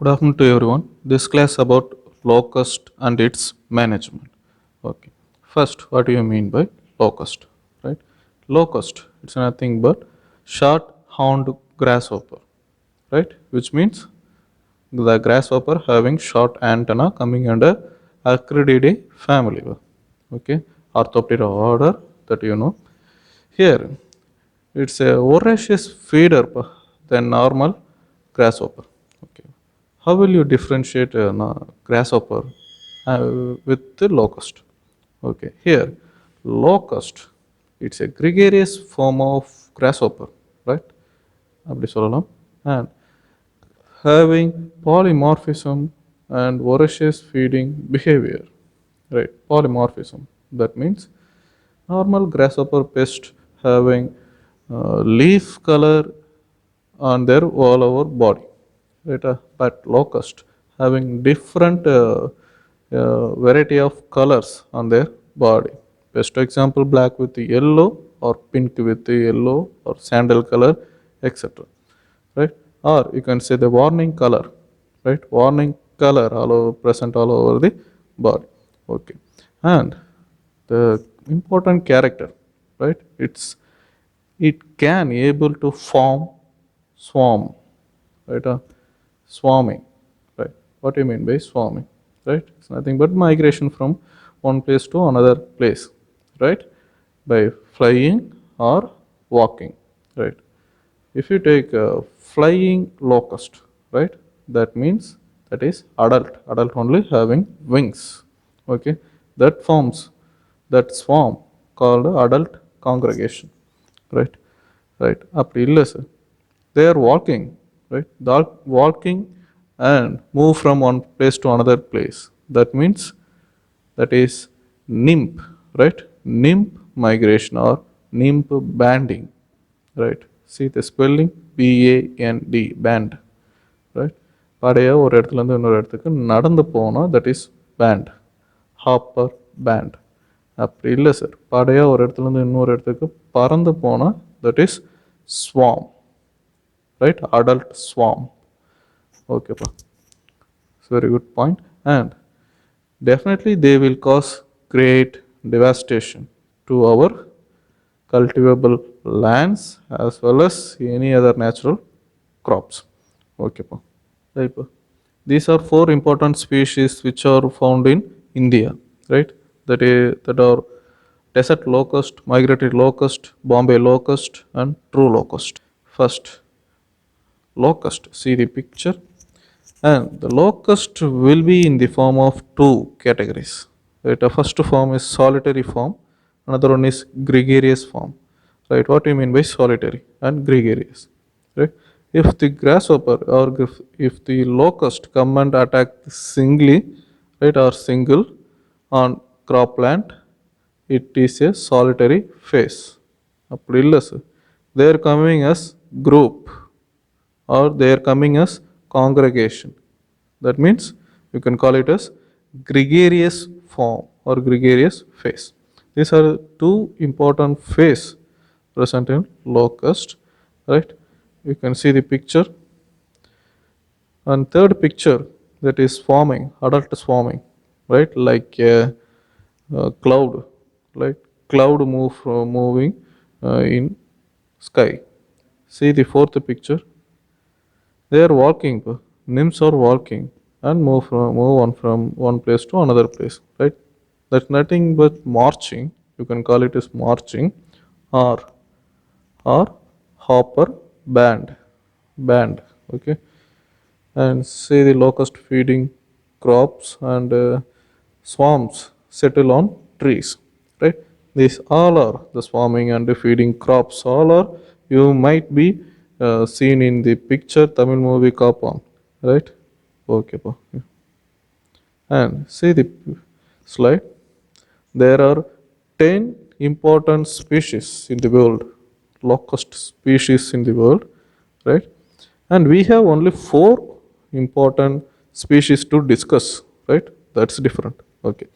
Good afternoon to everyone. This class about locust and its management. Okay. First, what do you mean by locust? Right? Locust, it's nothing but short-horned grasshopper, right? Which means the grasshopper having short antenna coming under Acrididae family. Okay, Orthoptera order that you know. Here, it's a voracious feeder than normal grasshopper. Okay. How will you differentiate a grasshopper with the locust? Okay. Here, locust, it's a gregarious form of grasshopper, right? அப்படி சொல்லலாம். And having polymorphism and voracious feeding behavior, right? Polymorphism, that means normal grasshopper pest having leaf color on their all over body, right? But locust having different variety of colors on their body. Best example, black with yellow or pink with yellow or sandal color, etc. Right? Or you can say the warning color, right? Warning color all over present all over the body. Okay. And the important character, right? It can able to form swarm, right? Swarming, right? What do you mean by swarming, right? It's nothing but migration from one place to another place, right? By flying or walking, right? If you take a flying locust, right? That means that is adult only having wings, okay? That forms that swarm called adult congregation, right? Right. அப்படி இல்லை sir, they are walking, right? Walking and move from one place to another place. That means that is nymph, right? Nymph migration or nymph banding, right? See the spelling, BAND, band, right? படையா ஒரு இடத்துலேருந்து இன்னொரு இடத்துக்கு நடந்து போனால் that is band, hopper band. அப்படி இல்லை sir, படையா ஒரு இடத்துலேருந்து இன்னொரு இடத்துக்கு பறந்து போனால் that is swarm, right? Adult swarm. Okay, pa. It's a very good point. And definitely they will cause great devastation to our cultivable lands as well as any other natural crops. Okay, pa. Right, pa. These are four important species which are found in India, right? That are desert locust, migratory locust, Bombay locust, and true locust. First, locust. See the picture. And the locust will be in the form of two categories. Right? The first form is solitary form, another one is gregarious form. Right? What do you mean by solitary and gregarious? Right? If the grasshopper or if the locust come and attack singly, right, or single on cropland, it is a solitary phase. அப்படி இல்லை sir, they are coming as group or they are coming as congregation. That means you can call it as gregarious form or gregarious phase. These are two important phase present in locust, right? You can see the picture. And third picture, that is swarming, adult swarming, right? Like a cloud, like cloud moving in sky. See the fourth picture. They are walking, nymphs are walking and move on from one place to another place, right? That's nothing but marching. You can call it as marching or hopper band, okay? And see the locust feeding crops and swarms settle on trees, right? These all are the swarming and the feeding crops. All are you might be seen in the picture Tamil movie Kapan, right? Okay, pa. And see the slide. There are 10 important species in the world, locust species in the world, right? And we have only 4 important species to discuss, right? That's different. Okay.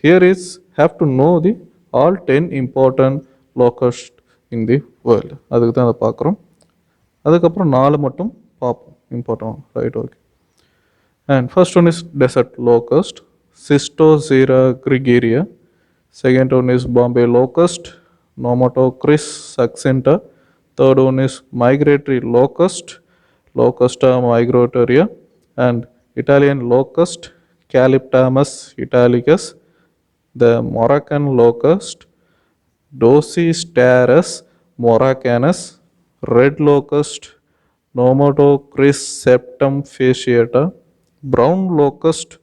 Here is have to know the all 10 important locust in the world. அதுக்கு தான் அதை பார்க்குறோம். அதுக்கப்புறம் 4 மட்டும் பார்ப்போம் important, right? Okay. And first one is desert locust, Cystozera gregaria. Second one is Bombay locust, Nomatocris succinta. Third one is migratory locust, Locusta migratoria. And Italian locust, Calyptamus italicus. The Moroccan locust, Dosisterus moroccanus. Red locust, Nomatocris septum fasciata. Brown locust,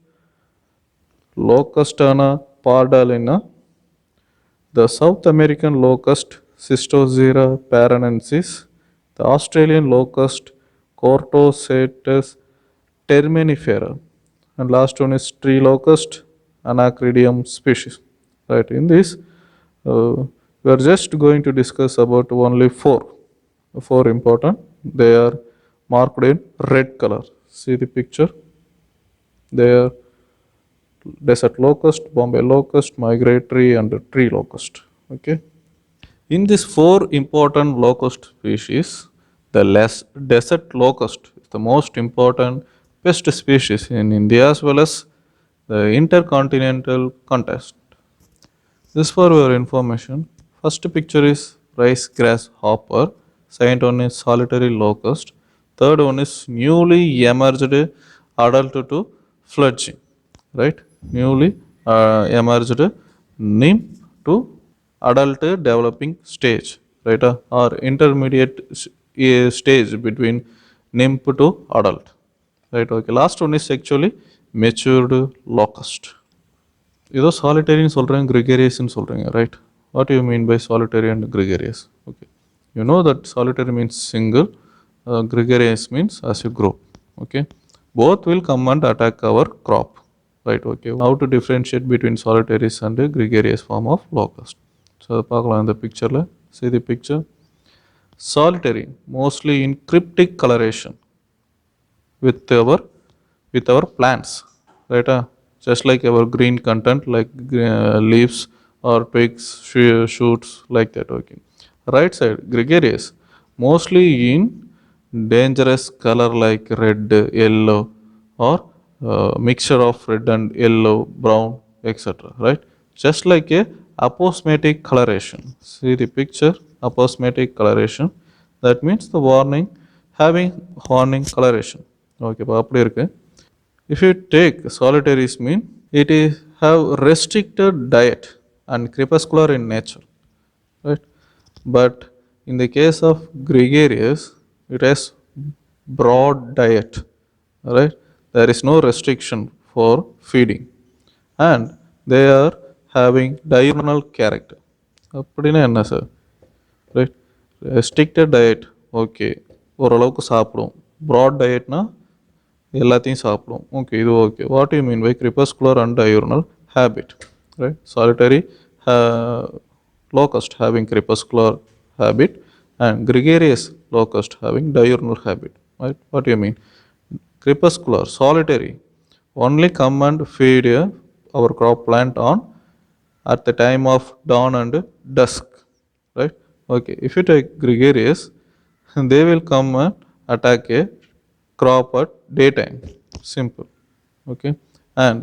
Locustana pardalina. The South American locust, Cystozera paranensis. The Australian locust, Cortocetus terminifera. And last one is tree locust, Anacridium species. Right, in this, we are just going to discuss about only four important. They are marked in red color. See the picture. They are desert locust, Bombay locust, migratory, and tree locust. Okay. In these four important locust species, the less desert locust is the most important pest species in India as well as the intercontinental context. This for your information. First picture is rice grass hopper. Second one is solitary locust. Third one is newly emerged adult to fledgling. Right? Newly emerged nymph to adult developing stage. Right? Or intermediate stage between nymph to adult. Right? Okay. Last one is actually matured locust. ஏதோ சாலிட்டரின்னு சொல்கிறேன் கிரிகேரியஸ்ன்னு சொல்கிறீங்க right what you mean by solitary and gregarious okay you know that solitary means single gregarious means as you grow okay both will come and attack our crop right okay how to differentiate between solitaries and gregarious form of locust so பார்க்கலாம் இந்த pictureல see the picture solitary mostly in cryptic coloration with our plants right just like our green content like leaves or twigs shoots like that okay right side gregarious mostly in dangerous color like red yellow or mixture of red and yellow brown etc right just like a aposematic coloration see the picture aposematic coloration that means the warning having warning coloration okay இப்போ அப்படி இருக்கு if you take solitaries mean it is have restricted diet and crepuscular in nature right but in the case of gregarious it has broad diet right there is no restriction for feeding and they are having diurnal character அப்படின்னா என்ன sir right restricted diet okay ஓரளவுக்கு சாப்பிடும் broad டயட்னா எல்லாத்தையும் சாப்பிடும் okay இது okay what you mean by crepuscular and diurnal habit right solitary locust having crepuscular habit and gregarious locust having diurnal habit right what you mean crepuscular solitary only come and feed our crop plant on at the time of dawn and dusk right okay if you take gregarious they will come and attack a crop at daytime simple okay and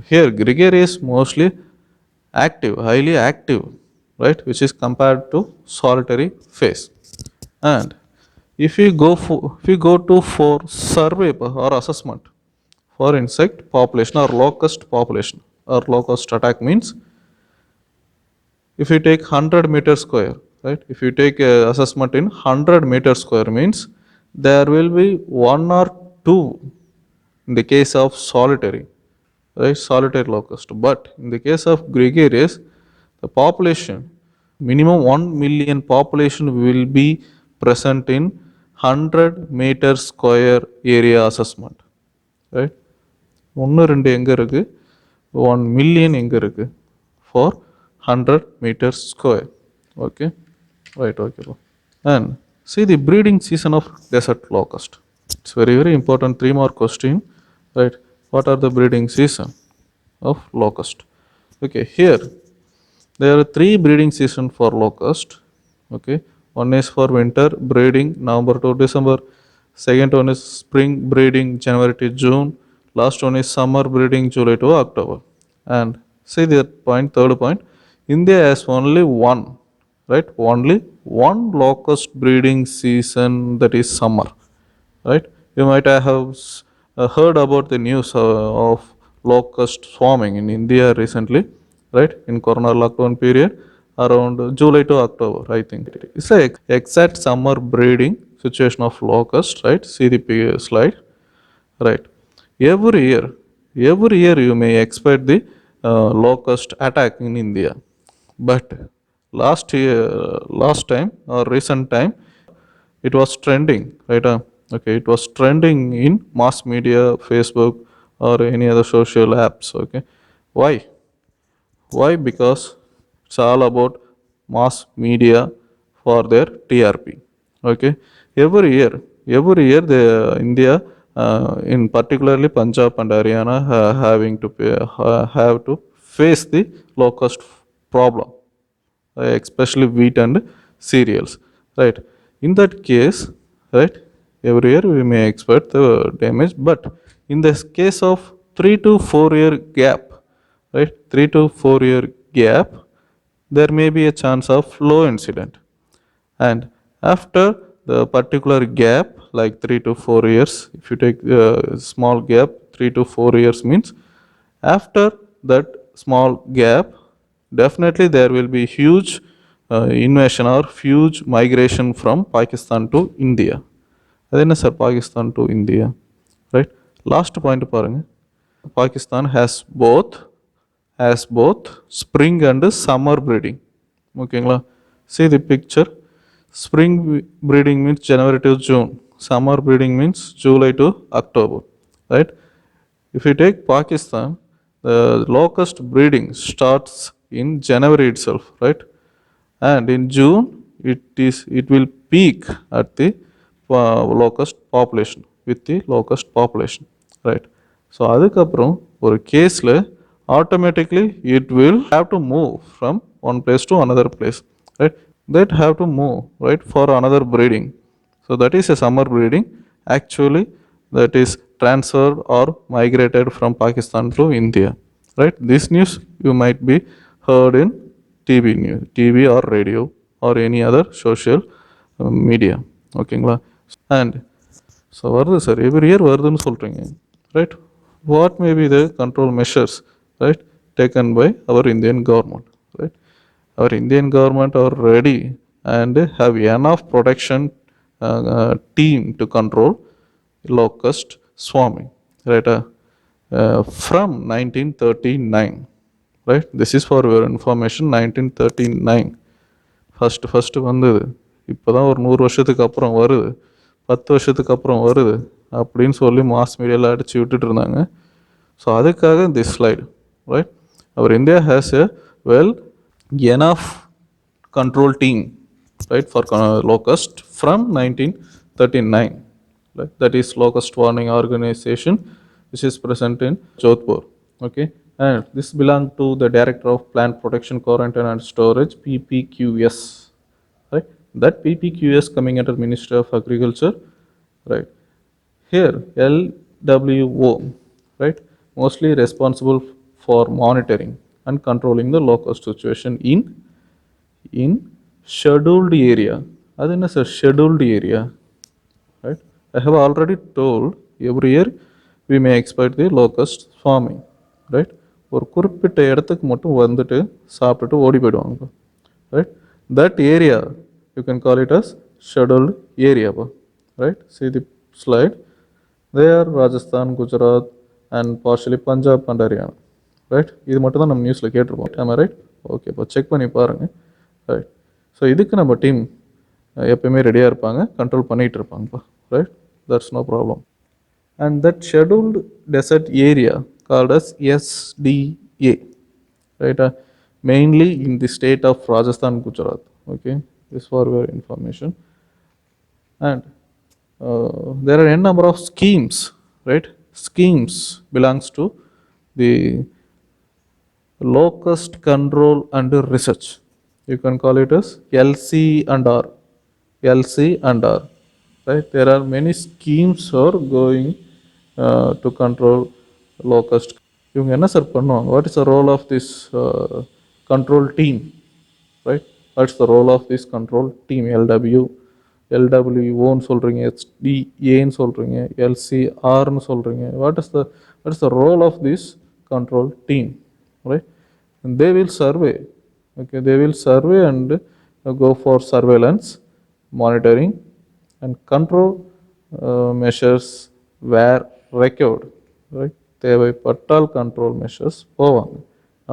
here gregarious mostly active highly active right which is compared to solitary phase and if we go to for survey or assessment for insect population or locust population or locust attack means if you take 100 meter square right if you take a assessment in 100 meter square means there will be one or two in the case of solitary right solitary locust but in the case of gregarious the population minimum 1 million population will be present in 100 meter square area assessment right ஒன்று ரெண்டு எங்கே இருக்குது 1 million எங்கே இருக்குது for 100 meters square okay right okay and see the breeding season of desert locust it's very important 3 more question right what are the breeding season of locust okay here there are 3 breeding season for locust okay one is for winter breeding November to December Second one is spring breeding January to June. Last one is summer breeding July to October. And see the point, third point, India has only one, right? Only one locust breeding season, that is summer, right? You might have heard about the news of locust swarming in India recently, right? In corona lockdown period, around July to October, I think. It's a exact summer breeding situation of locust, right? See the slide, right? Every year, every year you may expect the locust attack in India, but last year, last time or recent time, it was trending, right? Okay, it was trending in mass media, Facebook or any other social apps. Okay, why? Why? Because it's all about mass media for their TRP. Okay, every year the India, in particularly Punjab and Haryana, have to face the locust problem, especially wheat and cereals, right? In that case, right, every year we may expect the damage, but in this case of 3 to 4 year gap, right, 3 to 4 year gap, there may be a chance of low incident. And after the particular gap, like 3 to 4 years, if you take a small gap, 3 to 4 years means after that small gap, definitely there will be huge invasion or huge migration from Pakistan to India. அது என்ன sir Pakistan to India, right? Last point பாருங்க. Pakistan has both spring and summer breeding. ஓகேங்களா? See the picture. Spring breeding means January to June. Summer breeding means July to October, right? If you take Pakistan, the locust breeding starts in January itself, right? And in June, it will peak at the locust population, with the locust population, right? So அதுக்கப்புறம் ஒரு கேஸில் automatically it will have to move from one place to another place, right? That have to move, right, for another breeding. So that is a summer breeding. Actually, that is transferred or migrated from Pakistan to India, right? This news you might be heard in TV news, TV or radio or any other social media. ஓகேங்களா? And so வருது sir, every year வருதுன்னு சொல்கிறீங்க, right? What may be the control measures, right, taken by our Indian government, right? Our Indian government are ready and have enough protection team to control locust swarming, right? From 1939, right? This is for your information. 1939 first வந்தது. இப்போ தான் ஒரு 100 வருஷத்துக்கு அப்புறம் வருது, 10 வருஷத்துக்கு அப்புறம் வருது அப்படின்னு சொல்லி மாஸ் மீடியாவில் அடித்து விட்டுட்டு இருந்தாங்க. ஸோ அதுக்காக திஸ் ஸ்லைடு, ரைட்? அவர் India has a well enough control team, right, for locust from 1939, right? That is locust warning organization, which is present in Jodhpur. Okay, and this belongs to the Director of Plant Protection, Quarantine and Storage, PPQS, right? That PPQS coming under Ministry of Agriculture, right? Here LWO, right, mostly responsible for monitoring and controlling the locust situation in scheduled area. அது என்ன sir scheduled area, right? I have already told every year we may expect the locust swarming, right? ஒரு குறிப்பிட்ட இடத்துக்கு மட்டும் வந்துட்டு சாப்பிட்டுட்டு ஓடி போயிடுவாங்க, right? That area you can call it as scheduled area, right? See the slide. There Rajasthan, Gujarat and partially Punjab and Haryana, right? இது மட்டும் தான் நம்ம நியூஸில் கேட்டிருப்போம். am I right? ஓகே, இப்போ செக் பண்ணி பாருங்கள், ரைட்? ஸோ இதுக்கு நம்ம டீம் எப்பயுமே ரெடியாக இருப்பாங்க, கண்ட்ரோல் பண்ணிகிட்டு இருப்பாங்கப்பா, right? That's no problem. And that scheduled desert area called as SDA, ரைட்டா? Mainly in the state of Rajasthan, Gujarat. Okay, this for your information. And there are n number of schemes, right? Schemes belongs to the locust control and research. You can call it as LC and R. LC and R. right? There are many schemes are going to control locust. இவங்க என்ன sir பண்ணுவாங்க? What is the role of this control team, right? What's the role of this control team? LWOன்னு சொல்கிறீங்க, HDAன்னு சொல்கிறீங்க, LCRன்னு சொல்கிறீங்க. what is the role of this control team, right? And they will survey, okay, they will survey and go for surveillance, monitoring and control measures were required, right? தேவைப்பட்டால் control measures போவாங்க.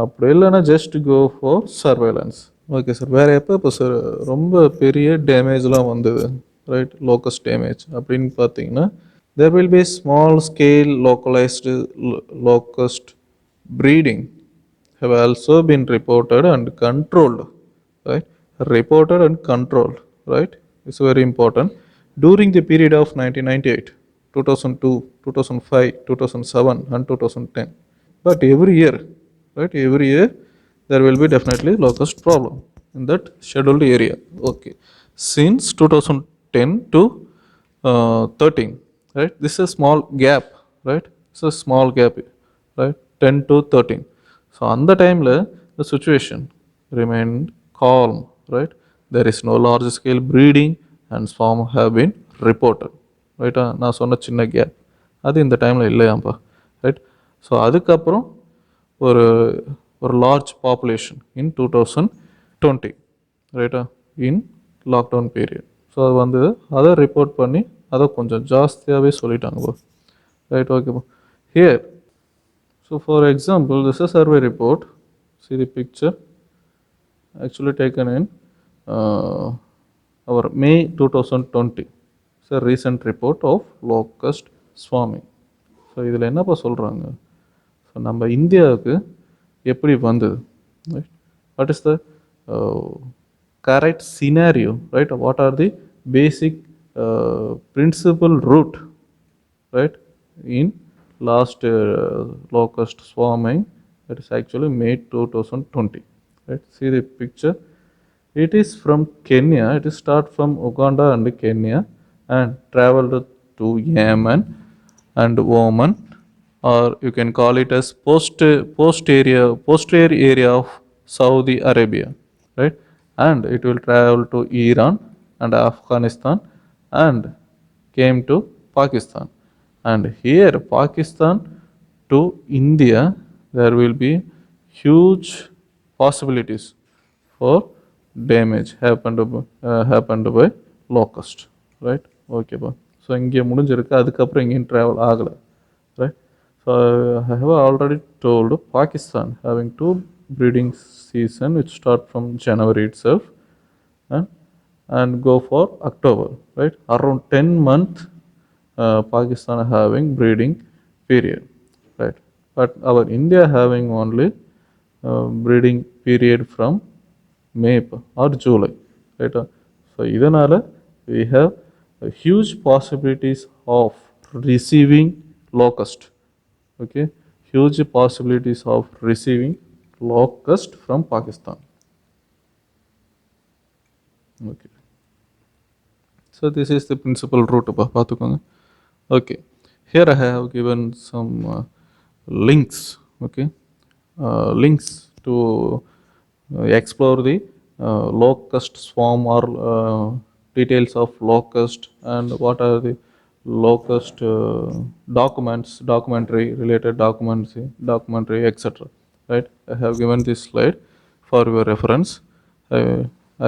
அப்படி இல்லைன்னா just go for surveillance. Okay sir, வேறு எப்போ sir ரொம்ப பெரிய டேமேஜ்லாம் வந்தது, right, locust damage அப்படின்னு பார்த்தீங்கன்னா, there will be small scale localized locust breeding have also been reported and controlled, right? Reported and controlled, right? It's very important. During the period of 1998, 2002, 2005, 2007 and 2010. But every year, right, every year there will be definitely locust problem in that scheduled area. Okay, since 2010 to 13, right, this is a small gap, right? It's a small gap, right? 10 to 13. So on the time the situation remained calm, right? There is no large scale breeding and swarm have been reported, right? நான் சொன்ன சின்ன gap அது இந்த டைமில் இல்லையாப்பா, right? So அதுக்கப்புறம் ஒரு ஒரு லார்ஜ் பாப்புலேஷன் இன் 2020, ரைட்டா, இன் லாக்டவுன் பீரியட். ஸோ அது வந்து அதை ரிப்போர்ட் பண்ணி அதை கொஞ்சம் ஜாஸ்தியாகவே சொல்லிட்டாங்க, ரைட்? ஓகேப்பா. Here, so for example, this is a survey report. See the picture actually taken in our May 2020. It's a recent report of locust swarming. So இதில் என்னப்பா சொல்கிறாங்க? ஸோ நம்ம இந்தியாவுக்கு எப்படி வந்தது, right? What is the correct scenario, right? What are the basic principle route, right, in last locust swarming, that is actually May 2020, right? See the picture. It is from Kenya. It is start from Uganda and Kenya and traveled to Yemen and Oman, or you can call it as posterior area of Saudi Arabia, right? And it will travel to Iran and Afghanistan and came to Pakistan. And here Pakistan to India, there will be huge possibilities for damage happened by locust, right? Okay ba. So இங்கே முடிஞ்சிருக்கு, அதுக்கப்புறம் எங்கேயும் travel ஆகலை, right? So I have already told Pakistan having 2 breeding season which start from January itself and go for October, right? Around 10 months Pakistan having breeding period, right? But our India having only breeding period from May or July, right? So இதனால we have huge possibilities of receiving locust, okay? Huge possibilities of receiving locust from Pakistan, okay? So this is the principal route பார்த்துக்கோங்க. Okay, here I have given some links, okay, links to explore the locust swarm or details of locust and what are the locust documentary etc, right? I have given this slide for your reference.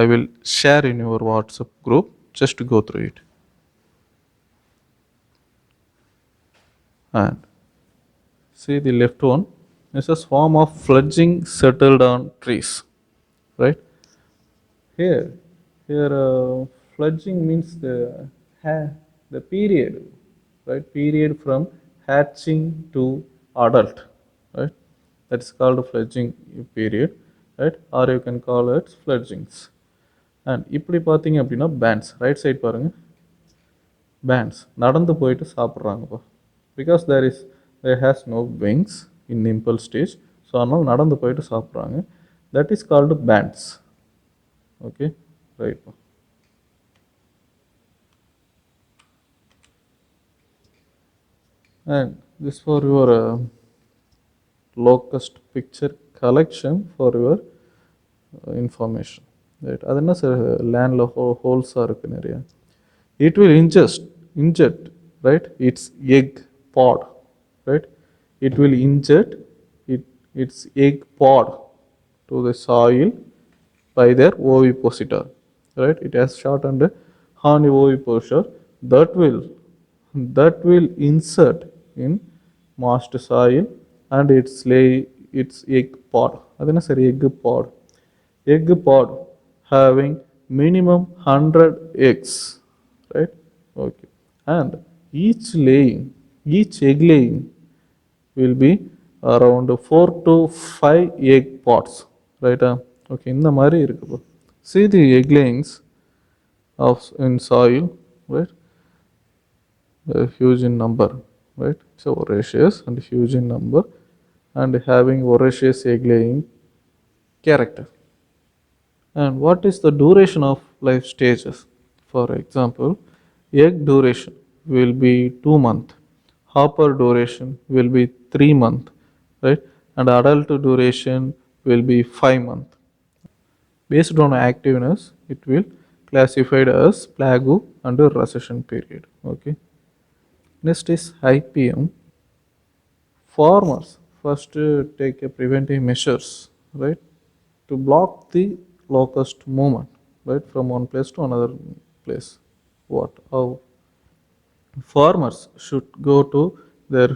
I will share in your WhatsApp group, just to go through it. And see the left one is a swarm of fledgling settled on trees, right? Here fledgling means the period, right? Period from hatching to adult, right? That is called fledgling period, right? Or you can call it fledglings. And இப்படி பார்த்தீங்க அப்படின்னா bands, right side பாருங்க, bands நடந்து போயிட்டு சாப்பிட்றாங்கப்பா. Because there has no wings in nymphal stage, so அதனால் நடந்து போயிட்டு சாப்பிட்றாங்க. That is called bands, okay, right? And this for your locust picture collection for your information, right? Adana sir land holes are area. It will inject, right? Its egg pod, right? It will inject it, its egg pod to the soil by their ovipositor, right? It has short and horny ovipositor that will insert in moist soil and its lay its egg pod. Adana sir egg pod having minimum 100 eggs, right? Okay. And each egg laying will be around 4 to 5 egg pods, right? Okay, இந்த மாதிரி இருக்கு. See the egg layings of in soil, right? Huge in number, right? So voracious and huge in number and having voracious egg laying character. And what is the duration of life stages? For example, egg duration will be 2 months, hopper duration will be 3 months, right? And adult duration will be 5 months. Based on activeness, it will classified as plague and recession period. Okay. Next is IPM. Farmers first take a preventive measures, right, to block the locust movement, right, from one place to another place. What? How? Farmers should go to their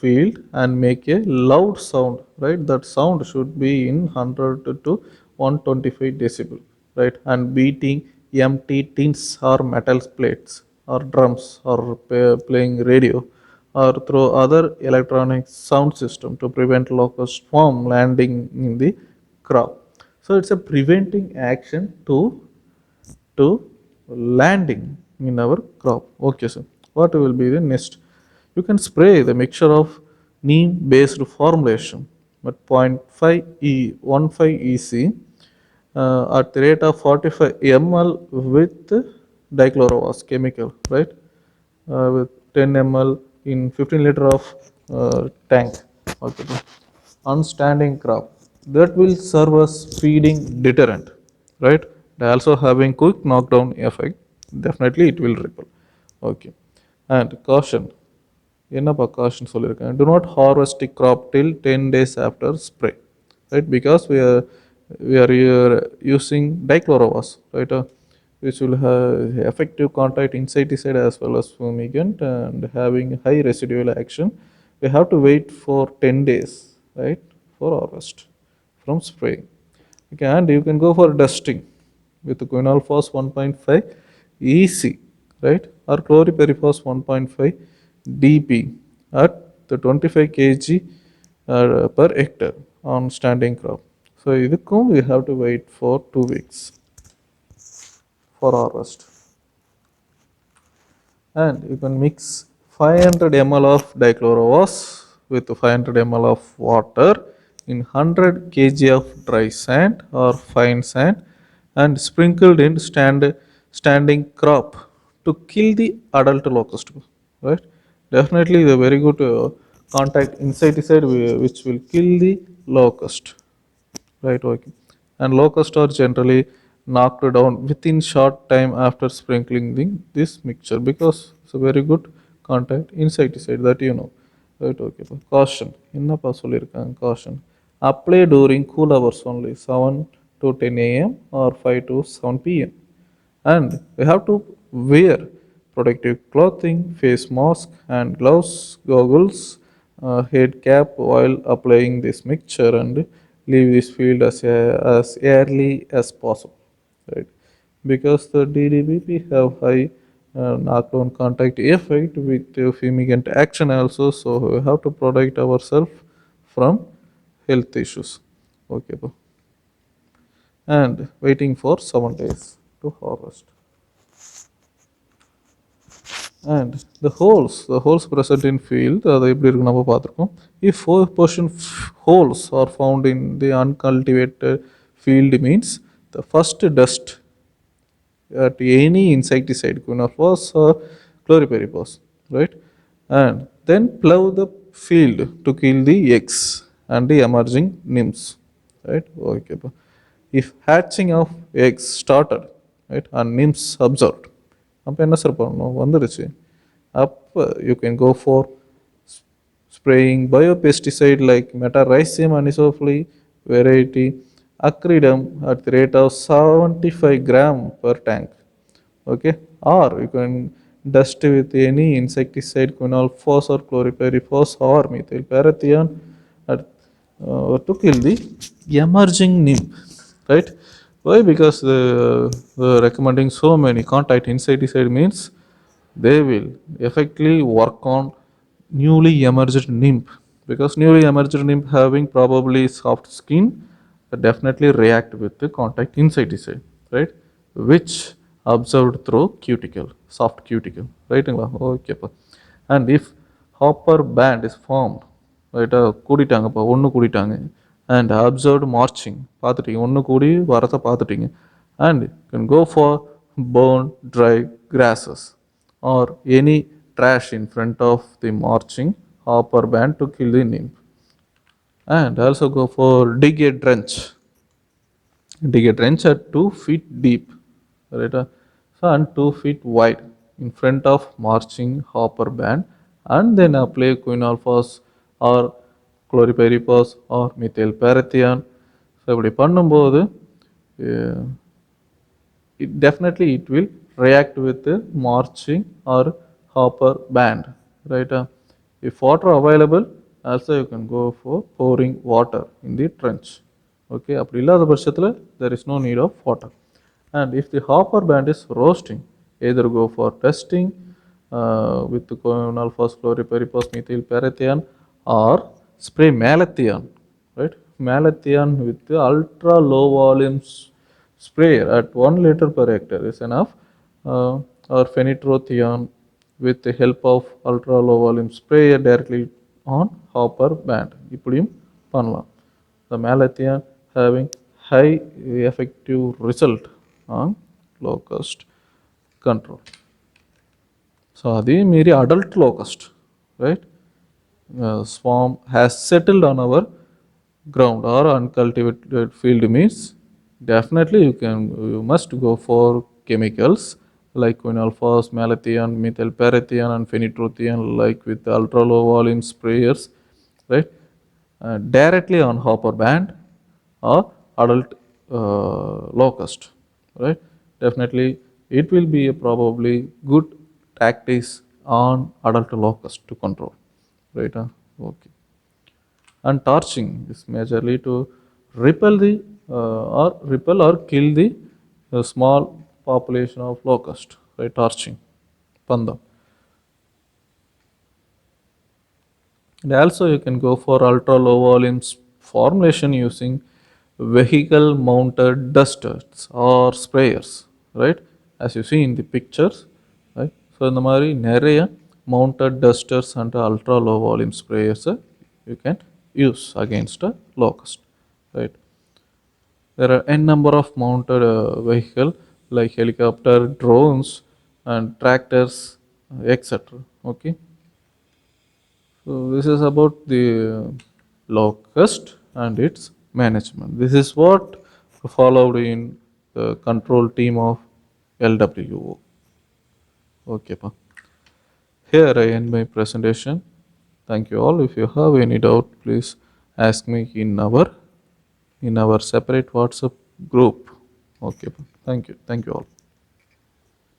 field and make a loud sound, right? That sound should be in 100 to 125 decibel, right? And beating empty tins or metal plates or drums or playing radio or through other electronic sound system to prevent locust from landing in the crop. So it's a preventing action to landing in our crop. Okay, sir. What will be the next? You can spray the mixture of neem based formulation at 0.5 15 EC at the rate of 45 ml with dichlorowas chemical, right? With 10 ml in 15 liter of tank. Okay. On standing crop, that will serve as feeding deterrent, right? They also having quick knockdown effect. Definitely it will repel. Okay. And caution, என்னப்பா caution சொல்லியிருக்கேன், do not harvest the crop till 10 days after spray, right? Because we are using dichlorowas, right? Which will have effective contact insecticide as well as fumigant and having high residual action. We have to wait for 10 days, right, for harvest from spraying. Okay, and you can go for dusting with quinalphos 1.5 EC, right, or chlorpyrifos 1.5 DP at the 25 kg per hectare on standing crop. So இதுக்கும் we have to wait for 2 weeks for harvest. And you can mix 500 ml of dichlorowas with 500 ml of water in 100 kg of dry sand or fine sand and sprinkled in standing crop to kill the adult locust, right? Definitely the very good contact insecticide which will kill the locust, right? Okay. And locusts are generally knocked down within short time after sprinkling this mixture because it's a very good contact insecticide that you know, right? Okay. Caution, என்னப்பா சொல்லியிருக்காங்க caution, apply during cool hours only, 7 to 10 a.m. or 5 to 7 p.m. And we have to wear protective clothing, face mask and gloves, goggles, head cap while applying this mixture and leave this field as early as possible, right? Because the DDBP have high knockdown contact effect with fumigant action also, so we have to protect ourselves from health issues. Okay, and waiting for 7 days to harvest. And the holes present in field, அதை எப்படி இருக்கு நம்ம பார்த்துருக்கோம். If 4% holes are found in the uncultivated field means the first dust at any insecticide, quinalphos or chlorpyrifos, right? and then plow the field to kill the eggs and the emerging nymphs, right? Okay. If hatching of eggs started, right, and nymphs observed, அப்போ என்ன sir பண்ணணும் வந்துடுச்சு. அப்போ you can go for spraying biopesticide like metarhizium anisophyli variety acridum at the rate of 75 gram per tank. Okay, or you can dust with any insecticide, quinalphos or chlorpyrifos or methylparathion at, to kill the emerging nymph, right? Why? Because the recommending so many contact insecticide means they will effectively work on newly emerged nymph, because newly emerged nymph having probably soft skin definitely react with the contact insecticide, right, which observed through cuticle, soft cuticle, right? Okay. And if hopper band is formed, right, கூடிட்டாங்கப்பா ஒன்று கூடிட்டாங்க and observed marching பார்த்துட்டீங்க, ஒன்று கூடி வரத்தை பார்த்துட்டீங்க, and you can go for burn dry grasses or any trash in front of the marching hopper band to kill the nymph. And also go for dig a trench. Dig a trench at 2 feet deep, right? So, and 2 feet wide in front of marching hopper band, and then apply quinalphos or chlorpyrifos or methylparathion. So, இப்படி பண்ணும்போது it definitely it will react with the marching or hopper band, right? If water available, also you can go for pouring water in the trench. Okay, அப்படி இல்லாத பட்சத்தில் there is no need of water. And if the hopper band is roasting, either go for testing with quinalphos, chlorpyrifos, methylparathion, or spray malathion, right? Malathion with the ultra low volumes sprayer at 1 liter per hectare is enough, or phenitrophion with the help of ultra low volume sprayer directly on hopper band. இப்படியும் பண்ணலாம். The malathion having high effective result on locust control. So அதே மீறி adult locust, right, swarm has settled on our ground or uncultivated field means definitely you must go for chemicals like quinalphos, malathion, methylparathion and phenitrophion, like with ultra low volume sprayers, right, directly on hopper band or adult locust, right? Definitely it will be a probably good tactics on adult locust to control, right? Okay. And torching is majorly to repel or kill the small population of locust, right? Torching, pandam. And also you can go for ultra low volume formulation using vehicle mounted dusters or sprayers, right? As you see in the pictures, right? So இந்த மாதிரி நிறைய mounted dusters and ultra low volume sprayers you can use against a locust, right? There are n number of mounted vehicle like helicopter, drones and tractors, etc. Okay. So this is about the locust and its management. This is what followed in the control team of LWO. Okay, pa. Here I end my presentation. Thank you all. If you have any doubt, please ask me in our separate WhatsApp group. Okay, pa. Thank you all.